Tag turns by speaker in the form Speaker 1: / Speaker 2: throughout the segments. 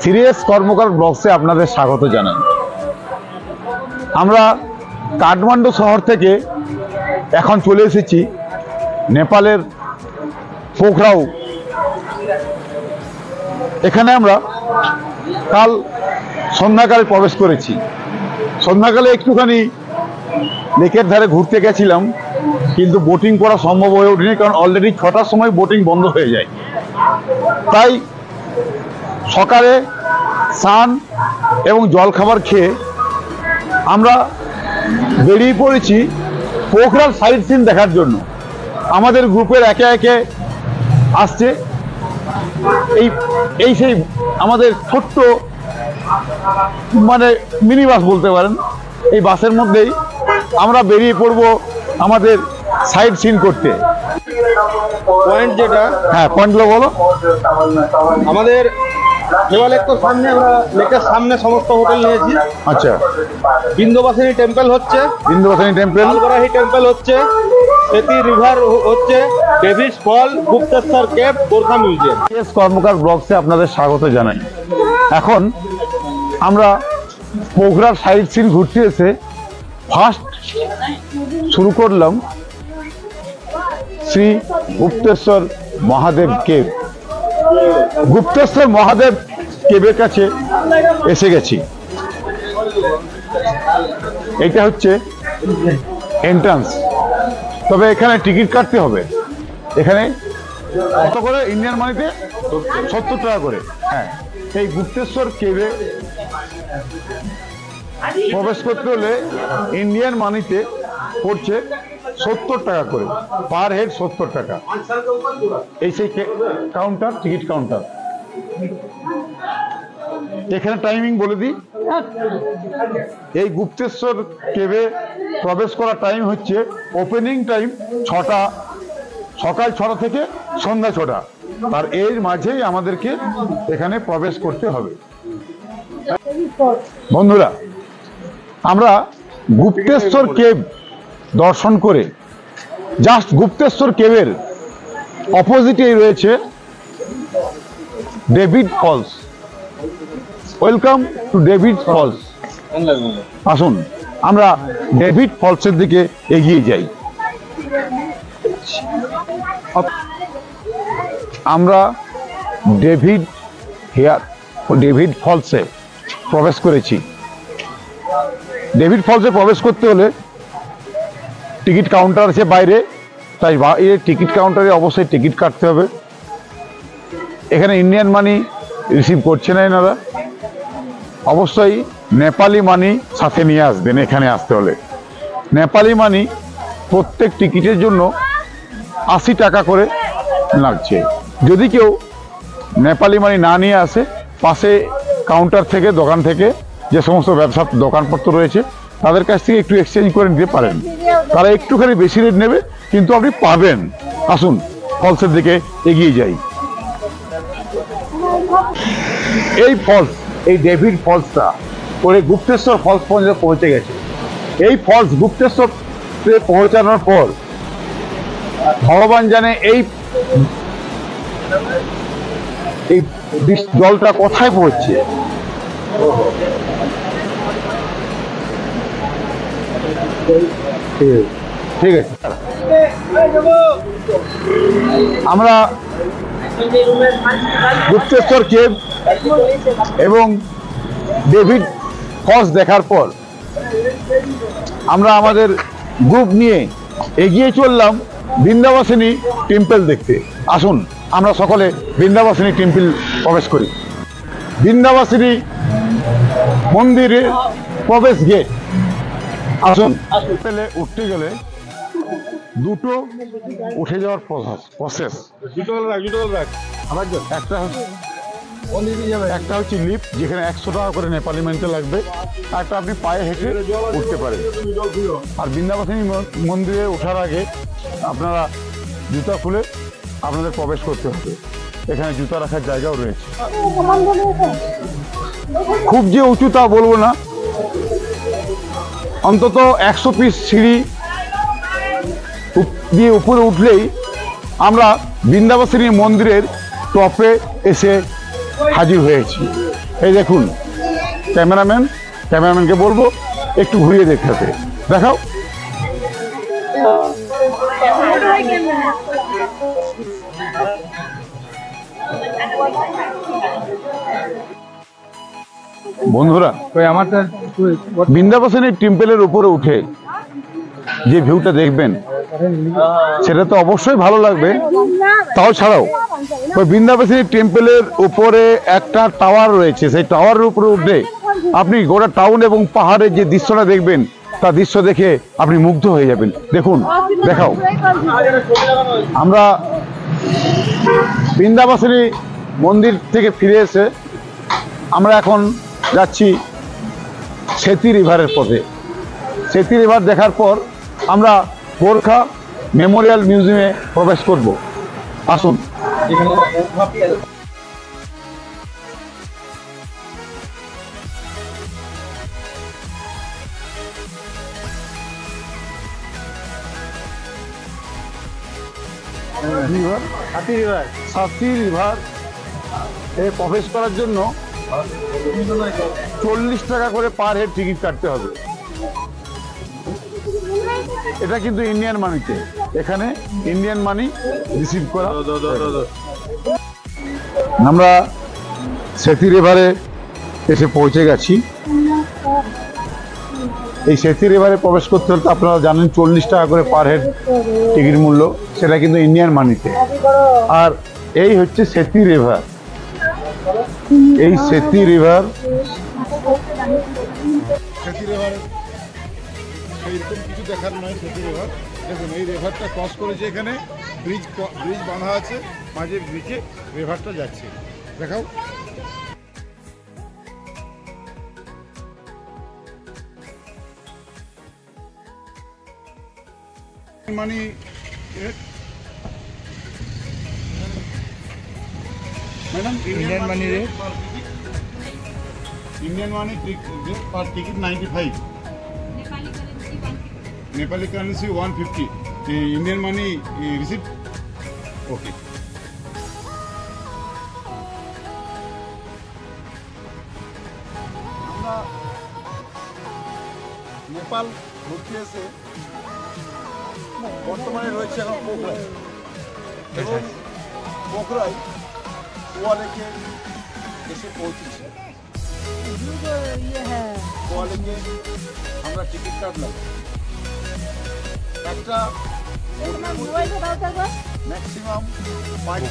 Speaker 1: Serious Karmakar ব্লগসে আপনাদের স্বাগত জানাই। আমরা কাঠমান্ডু শহর থেকে এখন চলে এসেছি নেপালের পোখরাও। এখানে আমরা কাল সন্ধ্যাকালে প্রবেশ করেছি। সন্ধ্যাকালে একটুখানি লেকের ধারে ঘুরতে গেছিলাম, কিন্তু বোটিং করা সম্ভব হয়ে ওঠেনি, কারণ অলরেডি 6টার সময় বোটিং বন্ধ হয়ে যায়। তাই সকালে স্নান এবং জলখাবার খেয়ে আমরা বেরিয়ে পড়েছি পোখরার সাইট সিন দেখার জন্য। আমাদের গ্রুপের একে একে আসছে এই সেই আমাদের ছোট্ট মানে মিনি বাস বলতে পারেন। এই বাসের মধ্যেই আমরা বেরিয়ে পড়ব আমাদের সাইট সিন করতে।
Speaker 2: পয়েন্ট যেটা,
Speaker 1: হ্যাঁ পয়েন্টগুলো বলো।
Speaker 2: আমাদের দেওয়ালের সামনে, আমরা লেকের সামনে সমস্ত হোটেল নিয়েছি।
Speaker 1: আচ্ছা,
Speaker 2: বিন্দুবাসিনী টেম্পল হচ্ছে,
Speaker 1: বিন্দুবাসিনী টেম্পল,
Speaker 2: লালগড়াহি টেম্পল হচ্ছে, সেতি রিভার হচ্ছে, Davis fall, Gupteshwar cave, Gorkha museum.
Speaker 1: সিরিয়াস কর্মকার ব্লগসে আপনাদের স্বাগত জানাই। এখন আমরা পোখরার সাইট সিন ঘুরতে এসে ফার্স্ট শুরু করলাম শ্রী গুপ্তেশ্বর মহাদেব কেভ। গুপ্তেশ্বর মহাদেব কেভের কাছে এসে গেছি। এটা হচ্ছে এন্ট্রান্স, তবে এখানে টিকিট কাটতে হবে। এখানে কত করে? ইন্ডিয়ান মানিতে 70 টাকা করে। হ্যাঁ, এই গুপ্তেশ্বর কেভে প্রবেশ করতে হলে ইন্ডিয়ান মানিতে পড়ছে 70 টাকা করে, পার হেড 70 টাকা। এই সেই কাউন্টার, টিকিট কাউন্টার। এখানে টাইমিং বলে দিই। এই গুপ্তেশ্বর কেভে প্রবেশ করার টাইম হচ্ছে, ওপেনিং টাইম 6টা, সকাল 6টা থেকে সন্ধ্যা 6টা। আর এর মাঝেই আমাদেরকে এখানে প্রবেশ করতে হবে। বন্ধুরা, আমরা গুপ্তেশ্বর কেভ দর্শন করে জাস্ট গুপ্তেশ্বর কেভের অপোজিটেই রয়েছে David Falls. Welcome to David Falls. আসুন আমরা ডেভিড ফলসের দিকে এগিয়ে যাই। আমরা ডেভিড ফলসে প্রবেশ করেছি। ডেভিড ফলসে প্রবেশ করতে হলে টিকিট কাউন্টার আছে বাইরে, তাই টিকিট কাউন্টারে অবশ্যই টিকিট কাটতে হবে। এখানে ইন্ডিয়ান মানি রিসিভ করছে না এনারা, অবশ্যই নেপালি মানি সাথে নিয়ে আসবেন। এখানে আসতে হলে নেপালি মানি প্রত্যেক টিকিটের জন্য 80 টাকা করে লাগছে। যদি কেউ নেপালি মানি না নিয়ে আসে, পাশে কাউন্টার থেকে, দোকান থেকে যে সমস্ত ব্যবসার দোকানপত্র রয়েছে তাদের কাছ থেকে একটু এক্সচেঞ্জ করে নিতে পারেন। তারা একটুখানি বেশি রেট নেবে, কিন্তু আপনি পাবেন। আসুন ফলসের দিকে এগিয়ে যাই। এই ফলস, এই ডেভিড ফলসটা করে গুপ্তেশ্বর ফলস পর্যন্ত পৌঁছে গেছে। এই ফলস গুপ্তেশ্বরে পৌঁছানোর পর ভগবান জানে এই জলটা কোথায় পড়ছে। ঠিক আছে, আমরা গুপ্তেশ্বর কেভ এবং ডেভিড ফলস দেখার পর আমরা আমাদের গ্রুপ নিয়ে এগিয়ে চললাম বৃন্দাবাসিনী টেম্পল দেখতে। আসুন আমরা সকলে বৃন্দাবাসিনী টেম্পল প্রবেশ করি। বৃন্দাবাসিনী মন্দিরের প্রবেশ গেট। আসুন, উঠতে গেলে দুটো উঠে যাওয়ার প্রসেস। একটা হচ্ছে লিফট, যেখানে 100 টাকা করে নেপালি মানিতে লাগবে। একটা আপনি পায়ে হেঁটে উঠতে পারেন। আর বৃন্দাবাসিনী মন্দিরে ওঠার আগে আপনারা জুতা খুলে আপনাদের প্রবেশ করতে হবে। এখানে জুতা রাখার জায়গাও রয়েছে। খুব যে উঁচু তা বলবো না, অন্তত 100 পিস সিঁড়ি দিয়ে উপরে উঠলেই আমরা বৃন্দাবনী মন্দিরের টপে এসে হাজির হয়েছি। এই দেখুন, ক্যামেরাম্যানকে বলবো একটু ঘুরিয়ে দেখাতে। দেখাও। বন্ধুরা, বৃন্দাবনী টেম্পলের উপরে উঠে যে ভিউটা দেখবেন সেটা তো অবশ্যই ভালো লাগবে। তাও ছাড়াও ওই বৃন্দাবনী টেম্পলের উপরে একটা টাওয়ার রয়েছে, সেই টাওয়ারের উপরে উঠে আপনি গোটা টাউন এবং পাহাড়ের যে দৃশ্যটা দেখবেন, তার দৃশ্য দেখে আপনি মুগ্ধ হয়ে যাবেন। দেখুন, দেখাও। আমরা বৃন্দাবনী মন্দির থেকে ফিরে এসে আমরা এখন যাচ্ছি সেতী রিভারের পথে। সেতী রিভার দেখার পর আমরা গোর্খা মেমোরিয়াল মিউজিয়ামে প্রবেশ করব। আসুন। সাথী রিভার এ প্রবেশ করার জন্য 40 টাকা করে পার হেড টিকিট কাটতে হবে। এটা কিন্তু ইন্ডিয়ান মানিতে, এখানে ইন্ডিয়ান মানি রিসিভ করা। আমরা সেতী রিভারে এসে পৌঁছে গেছি। এই সেতী রিভারে প্রবেশ করতে হলে আপনারা জানেন 40 টাকা করে পার হেড টিকিট মূল্য, সেটা কিন্তু ইন্ডিয়ান মানিতে। আর এই হচ্ছে সেতী রিভার। এই সেতী রিভার এইরকম কিছু দেখার নয়। সেতী রিভার দেখুন, এই রিভারটা ক্রস করেছে, এখানে ব্রিজ বাঁধা আছে, মাঝে ব্রিজে রিভারটা যাচ্ছে। দেখাও। মানি ম্যাডাম, ইন্ডিয়ান মানি রেট, इंडियन मानी पर टिकट 95, नेपाली करेंसी 150, इंडियन मानी रिसीप्ट। ओके। আমরা নেপাল ঘুরতে এসে বর্তমানে রয়েছে এখন পোখরায়। পোখরায় কুয়া লেকে এসে পৌঁছেছি। কুয়া লেকে আমরা টিকিট কাটলাম। একটা ম্যাক্সিমাম 5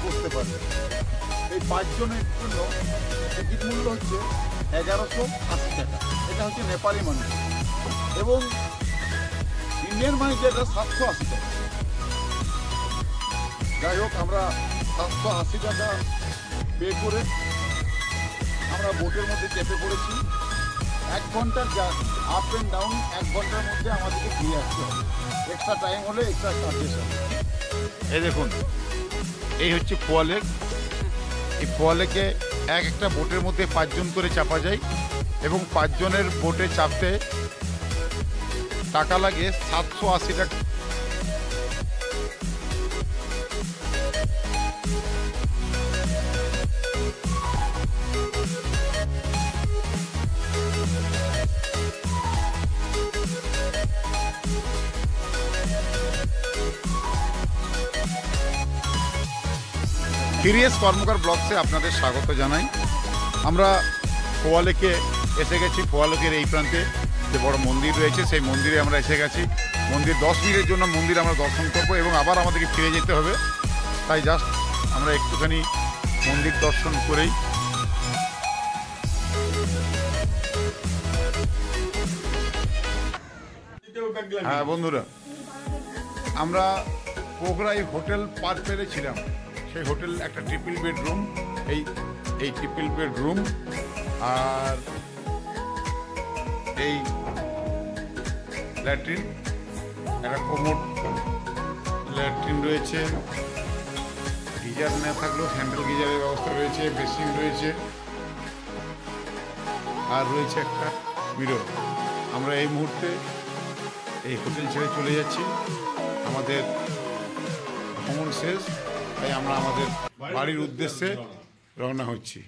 Speaker 1: করতে পারবে। এই 5 জনের জন্য টিকিট মূল্য হচ্ছে 1180 টাকা। এটা হচ্ছে নেপালি মানি, এবং ইন্ডিয়ান মানি যেটা 780 টাকা। যাই হোক, আমরা 780 টাকা পে করে আমরা বোটের মধ্যে চেপে পড়েছি। 1 ঘন্টার আপ অ্যান্ড ডাউন, 1 ঘন্টার মধ্যে আমাদেরকে ফিরে আসতে হবে। এক্সট্রা টাইম হলে এক্সট্রা চার্জেস হবে। এই দেখুন, এই হচ্ছে কুয়া লেক। এই কুয়া লেকে একটা বোটের মধ্যে 5 জন করে চাপা যায়, এবং 5 জনের বোটে চাপতে টাকা লাগে 780 টাকা। সিরিয়াস কর্মকার ব্লগসে আপনাদের স্বাগত জানাই। আমরা কুয়া লেকে এসে গেছি। কুয়া লেকের এই প্রান্তে যে বড় মন্দির রয়েছে, সেই মন্দিরে আমরা এসে গেছি। মন্দির 10 মিনিটের জন্য মন্দির আমরা দর্শন করব, এবং আবার আমাদেরকে ফিরে যেতে হবে। তাই জাস্ট আমরা একটুখানি মন্দির দর্শন করেই হ্যাঁ বন্ধুরা, আমরা পোখরাই হোটেল পার্কপেলে ছিলাম। সেই হোটেল একটা ট্রিপল বেডরুম, এই ট্রিপল বেডরুম, আর এই ল্যাট্রিন, একটা কোমোড ল্যাট্রিন রয়েছে। গিজার না থাকলেও হ্যান্ডেল গিজারের ব্যবস্থা রয়েছে, বেসিন রয়েছে, আর রয়েছে একটা মিরর। আমরা এই মুহূর্তে
Speaker 3: এই হোটেল ছেড়ে চলে যাচ্ছি। আমাদের ভ্রমণ শেষ, তাই আমরা আমাদের বাড়ির উদ্দেশ্যে রওনা হচ্ছি।